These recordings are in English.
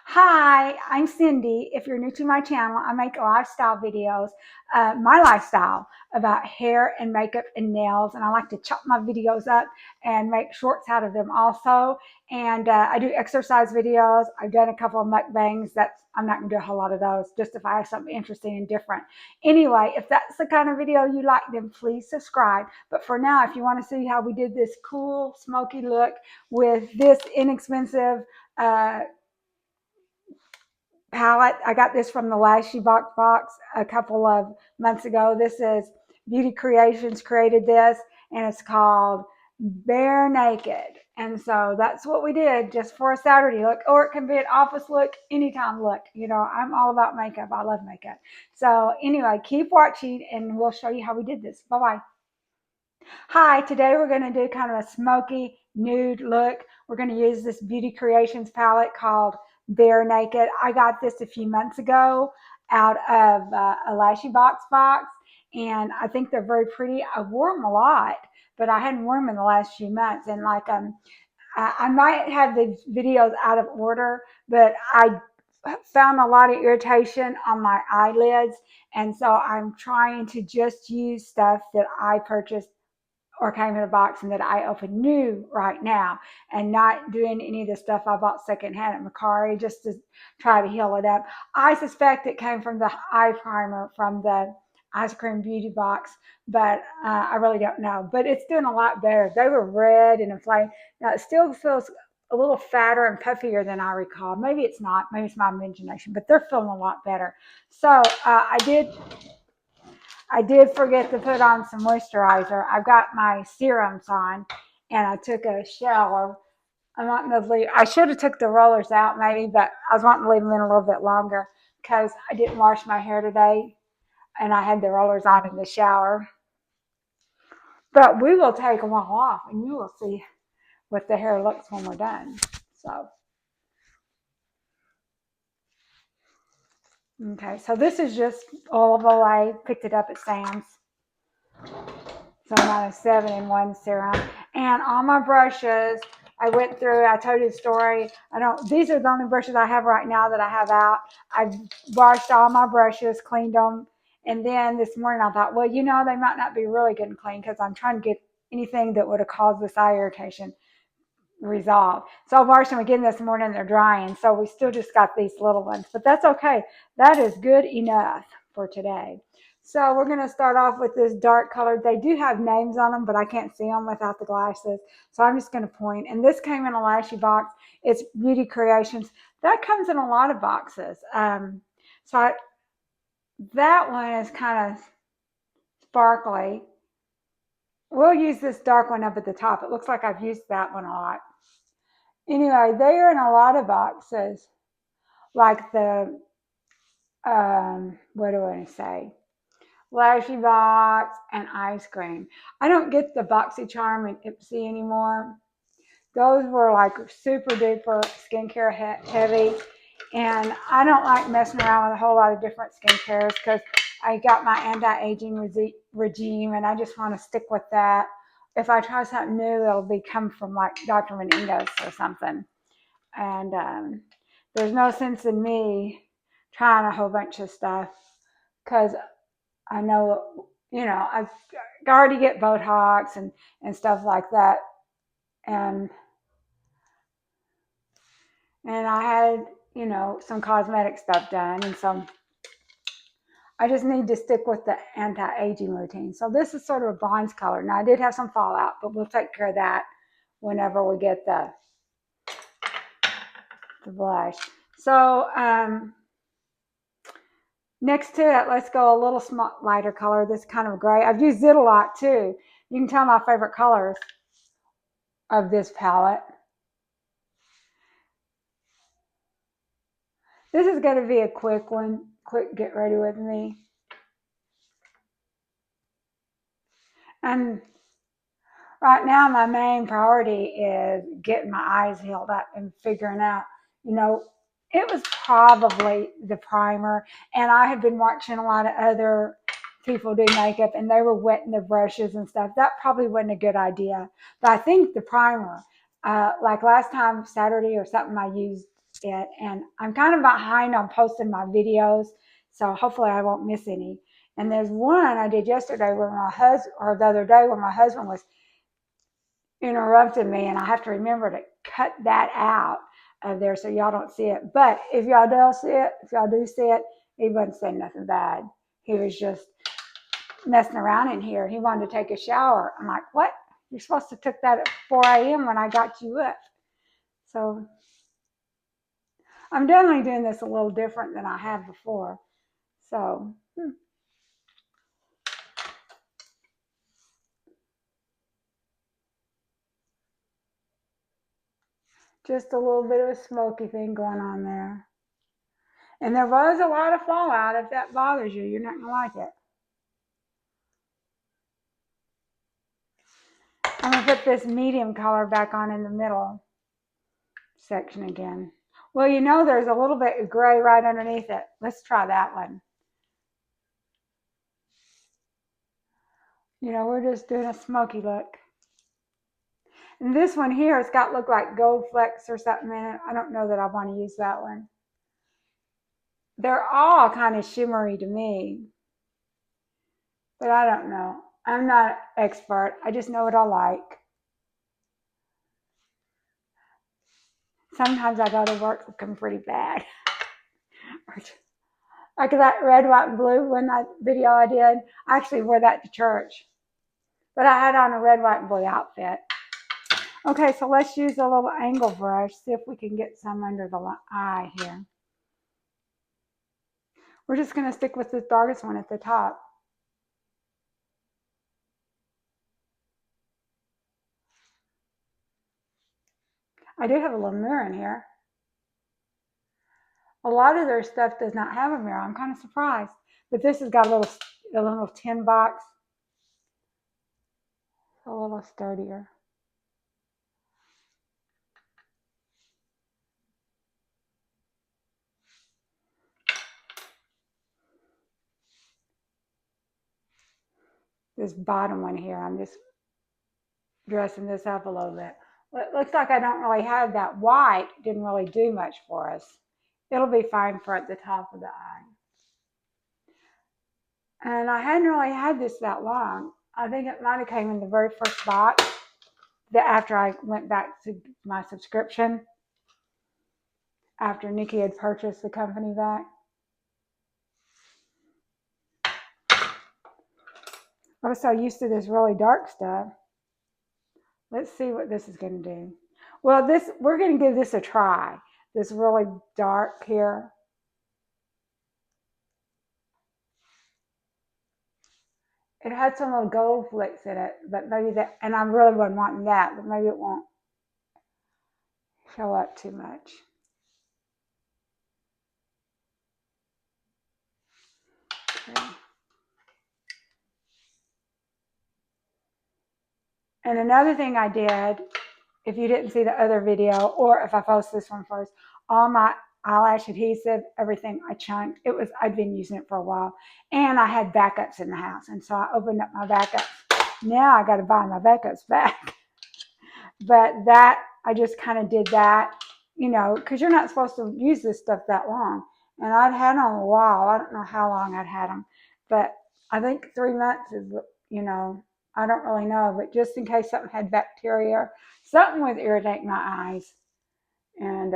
Hi, I'm Cindy. If you're new to my channel, I make lifestyle videos, my lifestyle about hair and makeup and nails, and I like to chop my videos up and make shorts out of them also. And I do exercise videos. I've done a couple of mukbangs. I'm not going to do a whole lot of those, just if I have something interesting and different. Anyway, if that's the kind of video you like, then please subscribe. But for now, if you want to see how we did this cool, smoky look with this inexpensive palette. I got this from the LashyBox box a couple of months ago. This is Beauty Creations created this, and it's called Bare Naked. And so that's what we did just for a Saturday look, or it can be an office look, anytime look. You know, I'm all about makeup. I love makeup. So anyway, keep watching and we'll show you how we did this. Bye-bye. Hi, today we're going to do kind of a smoky nude look. We're going to use this Beauty Creations palette called Bare Naked. I got this a few months ago out of a LashyBox box, and I think they're very pretty. I wore them a lot, but I hadn't worn them in the last few months. And I might have the videos out of order, but I found a lot of irritation on my eyelids, and so I'm trying to just use stuff that I purchased or came in a box and that I open new right now, and not doing any of the stuff I bought secondhand at Macari just to try to heal it up. I suspect it came from the eye primer from the ice cream beauty box, but I really don't know. But it's doing a lot better. They were red and inflamed. Now it still feels a little fatter and puffier than I recall. Maybe it's not. Maybe it's my imagination, but they're feeling a lot better. So I did forget to put on some moisturizer. I've got my serums on, and I took a shower. I'm wanting to leave. I should have took the rollers out maybe, but I was wanting to leave them in a little bit longer because I didn't wash my hair today, and I had the rollers on in the shower. But we will take them all off, and you will see what the hair looks when we're done. So, okay. So this is just olive oil. Picked it up at Sam's. So I'm on a 7-in-1 serum. And all my brushes, I went through, I told you the story. These are the only brushes I have right now that I have out. I've washed all my brushes, cleaned them. And then this morning I thought, well, you know, they might not be really good and clean because I'm trying to get anything that would have caused this eye irritation resolved. So I washed them again this morning. They're drying. So we still just got these little ones, but that's okay. That is good enough for today. So we're going to start off with this dark color. They do have names on them, but I can't see them without the glasses. So I'm just going to point. And this came in a LashyBox. It's Beauty Creations. That comes in a lot of boxes. That one is kind of sparkly. We'll use this dark one up at the top. It looks like I've used that one a lot. Anyway, they are in a lot of boxes, like the, what do I want to say? LashyBox and ice cream. I don't get the BoxyCharm and Ipsy anymore. Those were like super duper skincare heavy. And I don't like messing around with a whole lot of different skincares because I got my anti-aging regime and I just want to stick with that. If I try something new, it'll come from like Dr. Meningos or something. And there's no sense in me trying a whole bunch of stuff because I know, you know, I've already get Botox and stuff like that. And I had, you know, some cosmetic stuff done. And so I just need to stick with the anti-aging routine. So this is sort of a bronze color. Now I did have some fallout, but we'll take care of that whenever we get the blush. So next to it, let's go a little lighter color, this kind of gray. I've used it a lot too. You can tell my favorite colors of this palette. This is going to be a quick one. Quick get ready with me. And right now my main priority is getting my eyes healed up and figuring out, you know, it was probably the primer. And I had been watching a lot of other people do makeup and they were wetting their brushes and stuff. That probably wasn't a good idea. But I think the primer, like last time, Saturday or something, I used it. And I'm kind of behind on posting my videos, so hopefully I won't miss any. And there's one I did yesterday where my husband, or the other day where my husband was interrupting me, and I have to remember to cut that out of there so y'all don't see it. But if y'all do see it, he wasn't saying nothing bad. He was just messing around in here. He wanted to take a shower. I'm like, what? You're supposed to took that at 4 a.m. when I got you up. So I'm definitely doing this a little different than I have before. So just a little bit of a smoky thing going on there. And there was a lot of fallout. If that bothers you, you're not going to like it. I'm going to put this medium color back on in the middle section again. Well, you know there's a little bit of gray right underneath it. Let's try that one. You know, we're just doing a smoky look. And this one here, it's got look like gold flecks or something in it. I don't know that I want to use that one. They're all kind of shimmery to me. But I don't know. I'm not an expert. I just know what I like. Sometimes I go to work looking pretty bad. Like that red, white, and blue one that video I did. I actually wore that to church. But I had on a red, white, and blue outfit. Okay, so let's use a little angle brush. See if we can get some under the eye here. We're just going to stick with the darkest one at the top. I do have a little mirror in here. A lot of their stuff does not have a mirror. I'm kind of surprised. But this has got a little tin box. A little sturdier. This bottom one here, I'm just dressing this up a little bit. Well, it looks like I don't really have that white. Didn't really do much for us. It'll be fine for at the top of the eye. And I hadn't really had this that long. I think it might have came in the very first box after I went back to my subscription after Nikki had purchased the company back. I was so used to this really dark stuff. Let's see what this is going to do. Well, we're going to give this a try. This really dark here. It had some little gold flecks in it, but maybe that, and I really wasn't wanting that, but maybe it won't show up too much. Okay. And another thing I did, if you didn't see the other video, or if I post this one first, all my eyelash adhesive, everything I chunked. I'd been using it for a while, and I had backups in the house, and so I opened up my backups. Now I got to buy my backups back. But that, I just kind of did that, you know, because you're not supposed to use this stuff that long. And I'd had them a while. I don't know how long I'd had them, but I think 3 months is, you know, I don't really know, but just in case something had bacteria or something would irritate my eyes. And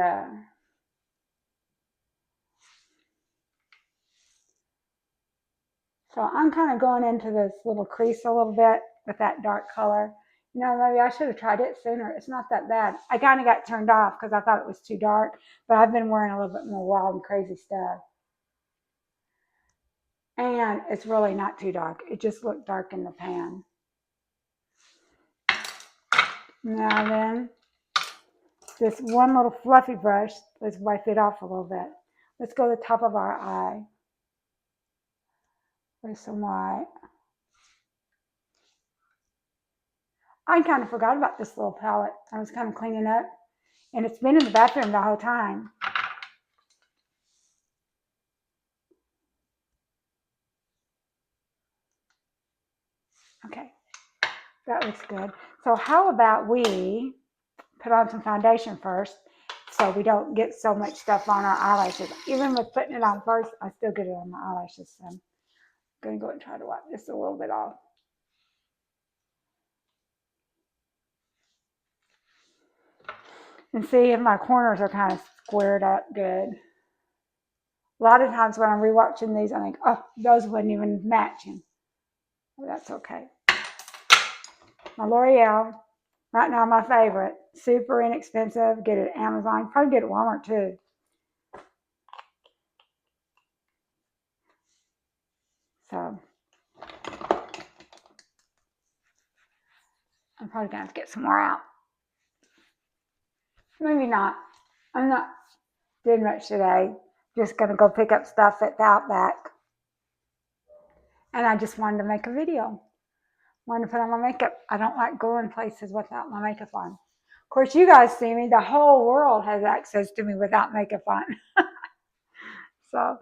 so I'm kind of going into this little crease a little bit with that dark color. You know, maybe I should have tried it sooner. It's not that bad. I kind of got turned off because I thought it was too dark, but I've been wearing a little bit more wild and crazy stuff. And it's really not too dark. It just looked dark in the pan. Now then, this one little fluffy brush, let's wipe it off a little bit. Let's go to the top of our eye with some white. I kind of forgot about this little palette. I was kind of cleaning up, and it's been in the bathroom the whole time. Okay, that looks good. So how about we put on some foundation first? so we don't get so much stuff on our eyelashes. Even with putting it on first, I still get it on my eyelashes. So I'm going to go and try to wipe this a little bit off. And see if my corners are kind of squared up good. A lot of times when I'm rewatching these, I think, oh, those wouldn't even matching. Well, that's okay. My L'Oreal, right now my favorite. Super inexpensive. Get it at Amazon. Probably get it at Walmart too. So I'm probably going to have to get some more out. Maybe not. I'm not doing much today. Just going to go pick up stuff at the Outback. And I just wanted to make a video. Wanted to put on my makeup. I don't like going places without my makeup on. Of course, you guys see me. The whole world has access to me without makeup on. So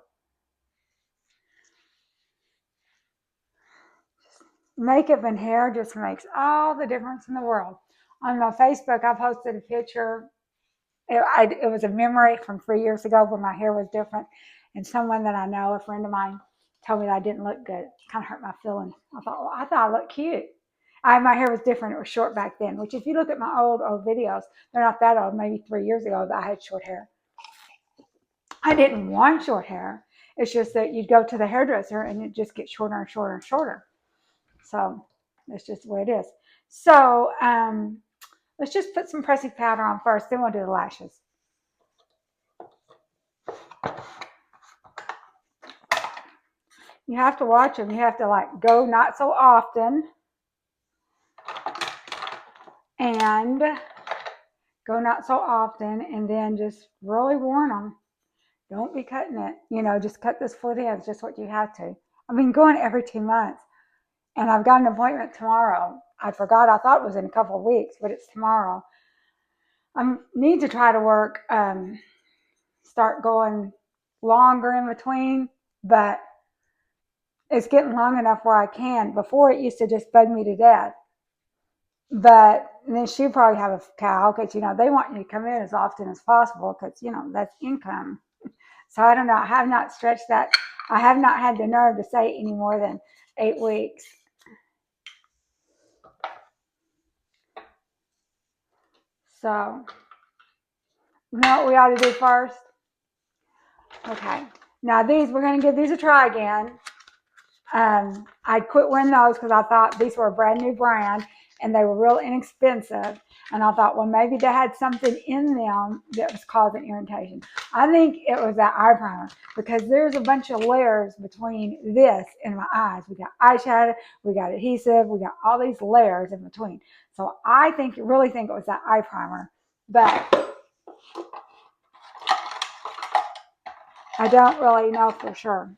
makeup and hair just makes all the difference in the world. On my Facebook, I posted a picture. It was a memory from 3 years ago when my hair was different. And someone that I know, a friend of mine, told me that I didn't look good. It kind of hurt my feelings. I thought, well, I thought I looked cute. My hair was different. It was short back then, which if you look at my old videos, they're not that old, maybe 3 years ago that I had short hair. I didn't want short hair. It's just that you'd go to the hairdresser and it just gets shorter and shorter and shorter. So that's just the way it is. So let's just put some pressing powder on first, then we'll do the lashes. You have to watch them. You have to like go not so often and go not so often, and then just really warn them. Don't be cutting it. You know, just cut this split ends, just what you have to. I've been going every 2 months, and I've got an appointment tomorrow. I forgot. I thought it was in a couple of weeks, but it's tomorrow. I need to try to work, start going longer in between, but it's getting long enough where I can. Before, it used to just bug me to death. But then she'll probably have a cow because, you know, they want you to come in as often as possible because, you know, that's income. So I don't know. I have not stretched that. I have not had the nerve to say any more than 8 weeks. So, you know what we ought to do first? Okay. Now these, we're going to give these a try again. I quit wearing those because I thought these were a brand new brand and they were real inexpensive. And I thought, well, maybe they had something in them that was causing irritation. I think it was that eye primer because there's a bunch of layers between this and my eyes. We got eyeshadow, we got adhesive, we got all these layers in between. So I really think it was that eye primer, but I don't really know for sure.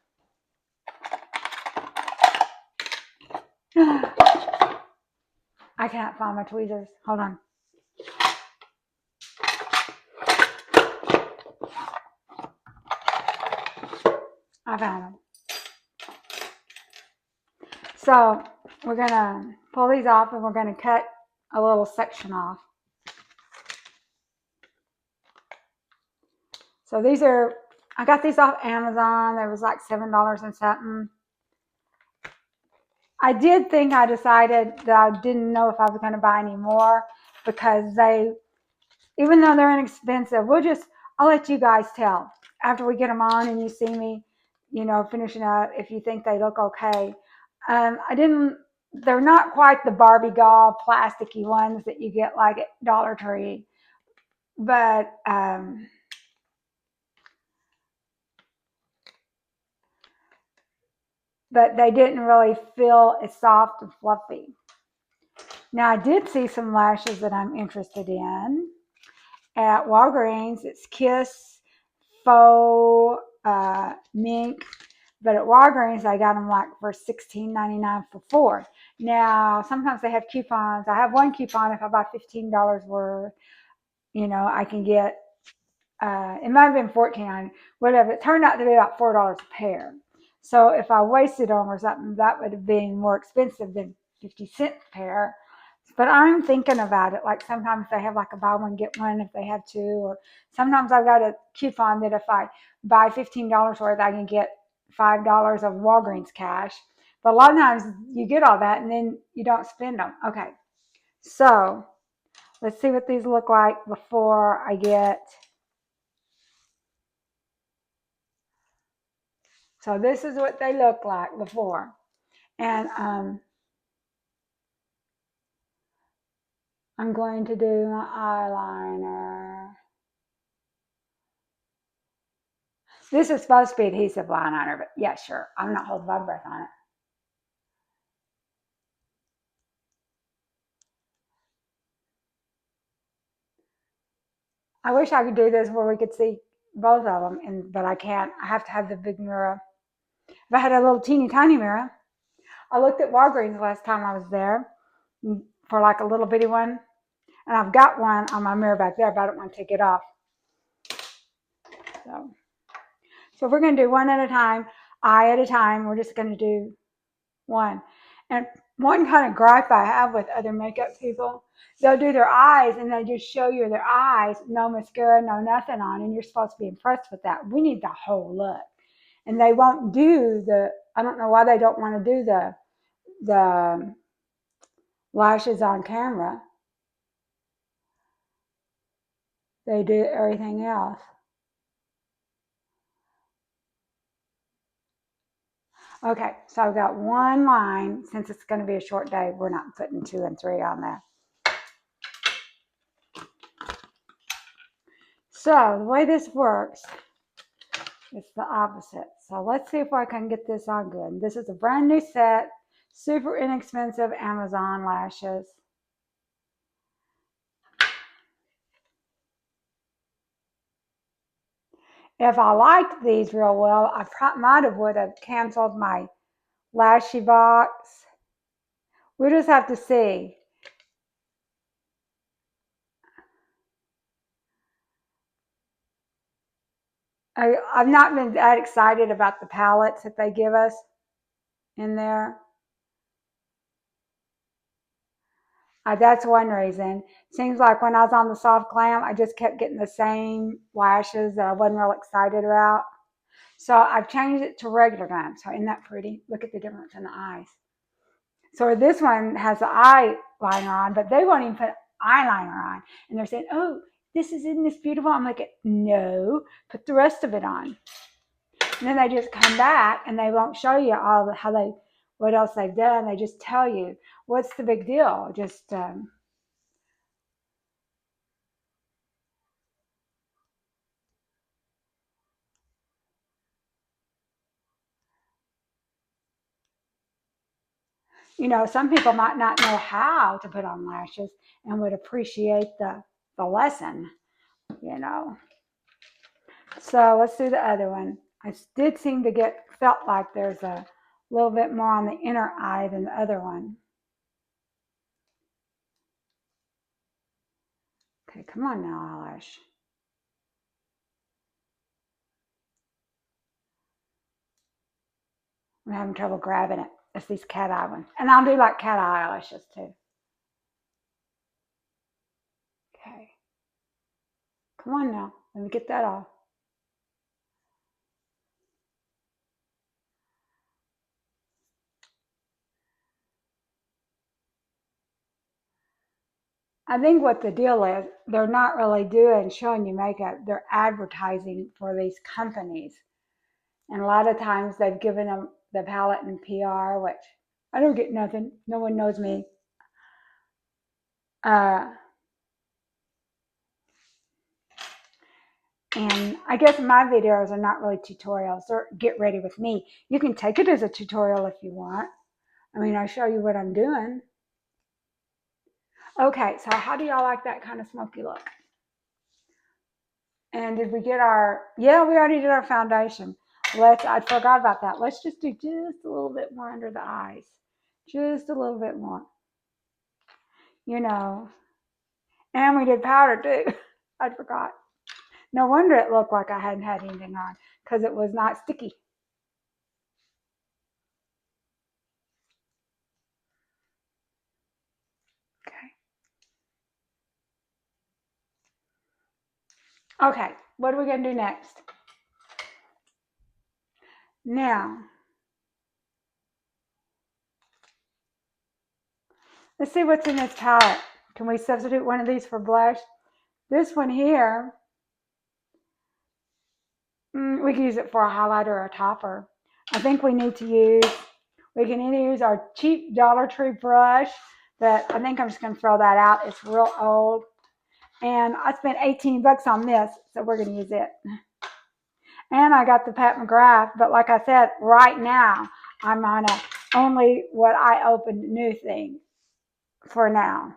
I can't find my tweezers. Hold on. I found them. So we're going to pull these off and we're going to cut a little section off. So these are, I got these off Amazon. There was like $7 and something. I decided that I didn't know if I was going to buy any more because even though they're inexpensive, I'll let you guys tell after we get them on and you see me, you know, finishing up if you think they look okay. They're not quite the Barbie doll plasticky ones that you get like at Dollar Tree, but they didn't really feel as soft and fluffy. Now I did see some lashes that I'm interested in at Walgreens. It's Kiss Faux Mink. But at Walgreens, I got them like for $16.99 for 4. Now, sometimes they have coupons. I have one coupon. If I buy $15 worth, you know, I can get, it might have been $14.99, whatever. It turned out to be about $4 a pair. So if I wasted them or something, that would have been more expensive than 50 cents a pair. But I'm thinking about it. Like sometimes they have like a buy one, get one if they have two. Or sometimes I've got a coupon that if I buy $15 worth, I can get $5 of Walgreens cash. But a lot of times you get all that and then you don't spend them. Okay. So let's see what these look like before I get. So this is what they look like before. And I'm going to do my eyeliner. This is supposed to be adhesive eyeliner, but yeah, sure. I'm not holding my breath on it. I wish I could do this where we could see both of them, but I can't. I have to have the big mirror. If I had a little teeny tiny mirror, I looked at Walgreens last time I was there for like a little bitty one, and I've got one on my mirror back there, but I don't want to take it off. So we're going to do one at a time, eye at a time. We're just going to do one. And one kind of gripe I have with other makeup people, they'll do their eyes and they just show you their eyes, no mascara, no nothing on, and you're supposed to be impressed with that. We need the whole look. And they won't do I don't know why they don't want to do the lashes on camera. They do everything else. Okay, so I've got one line. Since it's going to be a short day, we're not putting 2 and 3 on there. So the way this works, it's the opposite. So let's see if I can get this on good. This is a brand new set, super inexpensive Amazon lashes. If I liked these real well, I might have would have canceled my LashyBox. We'll just have to see. I've not been that excited about the palettes that they give us in there. That's one reason. Seems like when I was on the soft glam, I just kept getting the same lashes that I wasn't real excited about. So I've changed it to regular glam. So isn't that pretty? Look at the difference in the eyes. So this one has the eyeliner on, but they won't even put eyeliner on. And they're saying, oh, isn't this beautiful? I'm like, no, put the rest of it on. And then they just come back and they won't show you what else they've done. They just tell you, what's the big deal? Just, some people might not know how to put on lashes and would appreciate the lesson, So let's do the other one. I did seem to felt like there's a little bit more on the inner eye than the other one. Okay, come on now, eyelash. I'm having trouble grabbing it. It's these cat eye ones. And I'll do like cat eye eyelashes too. Okay. Come on now. Let me get that off. I think what the deal is, they're not really showing you makeup. They're advertising for these companies. And a lot of times they've given them the palette and PR, which I don't get nothing. No one knows me. And I guess my videos are not really tutorials. They're get ready with me. You can take it as a tutorial if you want. I mean, I show you what I'm doing. Okay, so how do y'all like that kind of smoky look? And did we get yeah, we already did our foundation. I forgot about that. Let's just do just a little bit more under the eyes. Just a little bit more. And we did powder too. I forgot. No wonder it looked like I hadn't had anything on because it was not sticky. Okay. Okay, what are we going to do next? Now, let's see what's in this palette. Can we substitute one of these for blush? This one here, we can use it for a highlighter or a topper. I think we can either use our cheap Dollar Tree brush, but I think I'm just going to throw that out. It's real old. And I spent 18 bucks on this, so we're going to use it. And I got the Pat McGrath, but like I said, right now, I'm on a only what I opened new thing for now.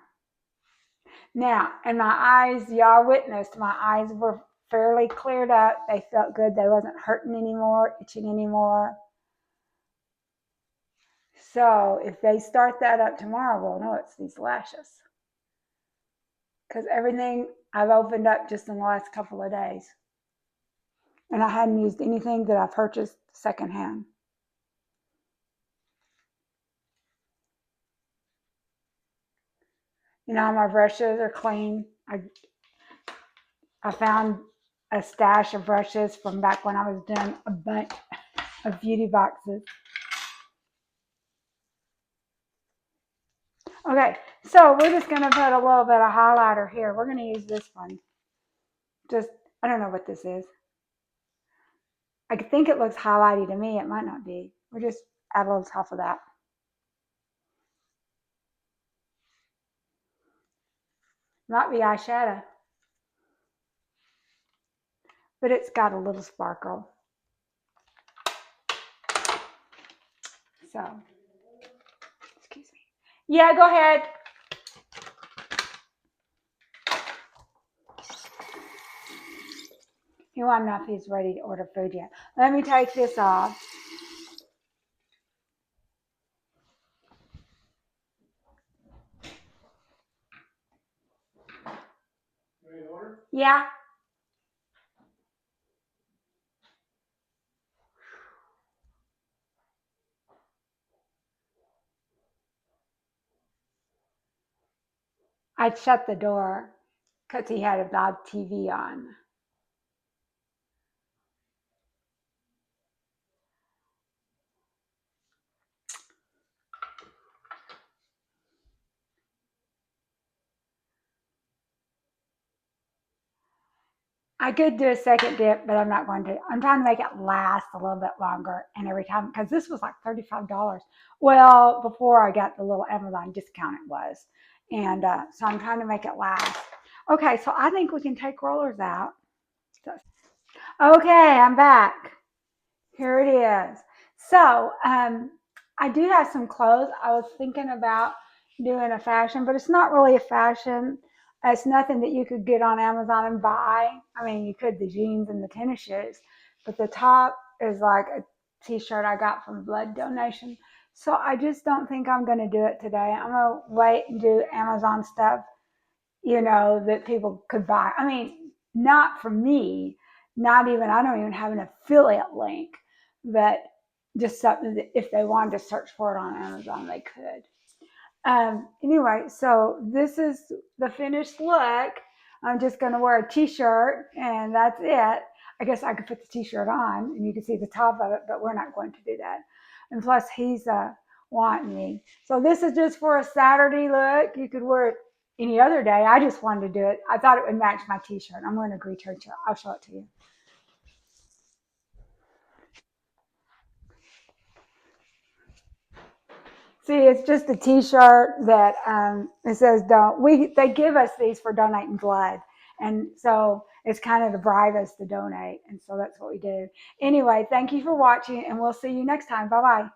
Now, and my eyes, y'all witnessed, my eyes were fairly cleared up. They felt good. They wasn't hurting anymore, itching anymore. So if they start that up tomorrow, we'll know it's these lashes. Because everything I've opened up just in the last couple of days. And I hadn't used anything that I purchased secondhand. You know, my brushes are clean. I found a stash of brushes from back when I was doing a bunch of beauty boxes. Okay, so we're just going to put a little bit of highlighter here. We're going to use this one. Just, I don't know what this is. I think it looks highlighty to me. It might not be. We'll just add a little top of that. Might be eyeshadow. But it's got a little sparkle. So, excuse me. Yeah, go ahead. You want to know if he's ready to order food yet. Let me take this off. Ready to order? Yeah. I shut the door because he had a loud TV on. I could do a second dip, but I'm not going to. I'm trying to make it last a little bit longer. And every time, because this was like $35. Well, before I got the little Amazon discount, it was. And so I'm trying to make it last. Okay, so I think we can take rollers out. Okay, I'm back. Here it is. So I do have some clothes. I was thinking about doing a fashion, but it's not really a fashion. It's nothing that you could get on Amazon and buy. I mean, you could the jeans and the tennis shoes, but the top is like a t-shirt I got from a blood donation. So I just don't think I'm going to do it today. I'm going to wait and do Amazon stuff, you know, that people could buy. I mean, not for me, not even, I don't even have an affiliate link, but just something that if they wanted to search for it on Amazon, they could. Anyway, so this is the finished look. I'm just going to wear a t-shirt and that's it. I guess I could put the t-shirt on and you can see the top of it, but we're not going to do that. And plus he's wanting me. So this is just for a Saturday look. You could wear it any other day. I just wanted to do it. I thought it would match my t-shirt. I'm wearing a green t-shirt. I'll show it to you. See, it's just a T-shirt that it says "Don't." They give us these for donating blood, and so it's kind of to bribe us to donate, and so that's what we do. Anyway, thank you for watching, and we'll see you next time. Bye bye.